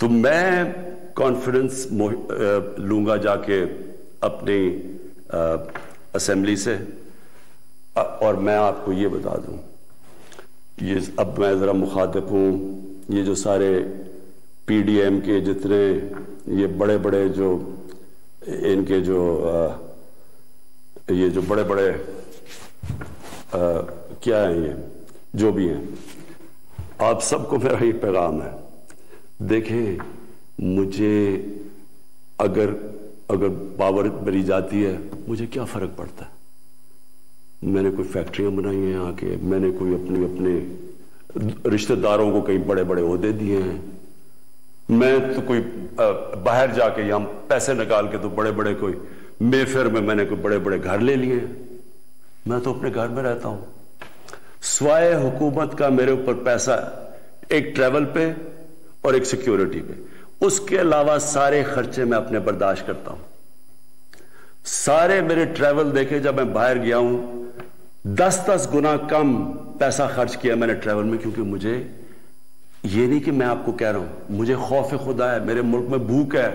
تو میں کانفیڈنس لوں گا جا کے اپنی اسمبلی سے، اور میں آپ کو یہ بتا دوں، یہ اب میں ذرا مخاطب ہوں، یہ جو سارے پی ڈی ایم کے جتنے یہ بڑے بڑے جو ان کے جو یہ جو بڑے بڑے کیا ہیں، یہ جو بھی ہیں، آپ سب کو میرا یہ پیغام ہے، دیکھیں مجھے اگر پاور میری جاتی ہے مجھے کیا فرق پڑتا ہے؟ میں نے کوئی فیکٹریاں بنائی ہیں آ کے، میں نے کوئی اپنے رشتہ داروں کو کئی بڑے بڑے عہدے دیے ہیں، میں تو کوئی باہر جا کے یہاں پیسے نکال کے تو بڑے بڑے کوئی مے فیئر میں نے کوئی بڑے بڑے گھر لے لیے ہیں، میں تو اپنے گھر میں رہتا ہوں، سوائے حکومت کا میرے اوپر پیسہ ایک ٹریول پہ اور ایک سیکیورٹی پہ، اس کے علاوہ سارے خرچے میں اپنے برداشت کرتا ہوں۔ سارے میرے ٹریول دیکھے، جب میں باہر گیا ہوں 10 گنا کم پیسہ خرچ کیا میں نے ٹریول میں، کیونکہ مجھے یہ نہیں کہ میں آپ کو کہہ رہا ہوں، مجھے خوف خدا ہے، میرے ملک میں بھوک ہے،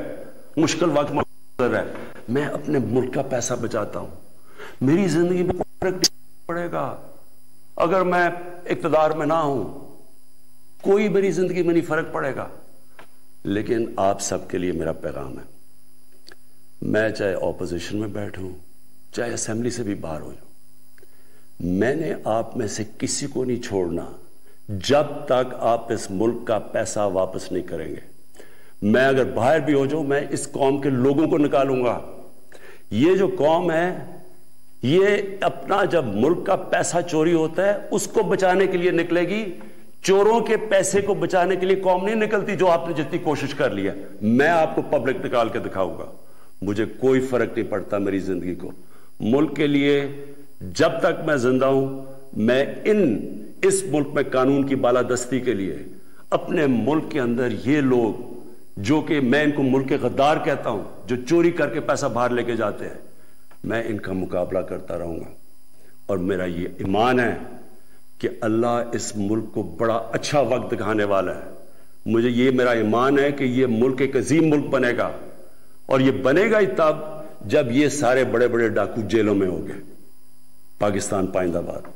مشکل وقت ہے، میں اپنے ملک کا پیسہ بچاتا ہوں، میری زندگی میں کوئی فرق نہیں پڑے گا اگر میں اقتدار میں نہ ہوں، کوئی میری زندگی میں نہیں فرق پڑے گا۔ لیکن آپ سب کے لیے میرا پیغام ہے، میں چاہے اپوزیشن میں بیٹھوں چاہے اسمبلی سے بھی باہر ہو جاؤں، میں نے آپ میں سے کسی کو نہیں چھوڑنا جب تک آپ اس ملک کا پیسہ واپس نہیں کریں گے۔ میں اگر باہر بھی ہو جاؤں، میں اس قوم کے لوگوں کو نکالوں گا۔ یہ جو قوم ہے، یہ اپنا جب ملک کا پیسہ چوری ہوتا ہے اس کو بچانے کے لیے نکلے گی، چوروں کے پیسے کو بچانے کے لیے قوم نہیں نکلتی جو آپ نے جتنی کوشش کر لی ہے۔ میں آپ کو پبلک نکال کے دکھاؤں گا، مجھے کوئی فرق نہیں پڑتا میری زندگی کو، ملک کے لیے جب تک میں زندہ ہوں، میں اس ملک میں قانون کی بالادستی کے لیے، اپنے ملک کے اندر یہ لوگ جو کہ میں ان کو ملک کے غدار کہتا ہوں، جو چوری کر کے پیسہ باہر لے کے جاتے ہیں، میں ان کا مقابلہ کرتا رہوں گا، اور میرا یہ ایمان ہے کہ اللہ اس ملک کو بڑا اچھا وقت دکھانے والا ہے۔ مجھے یہ میرا ایمان ہے کہ یہ ملک ایک عظیم ملک بنے گا، اور یہ بنے گا ہی تب جب یہ سارے بڑے بڑے ڈاکو جیلوں میں ہوں گے۔ پاکستان پائندہ باد۔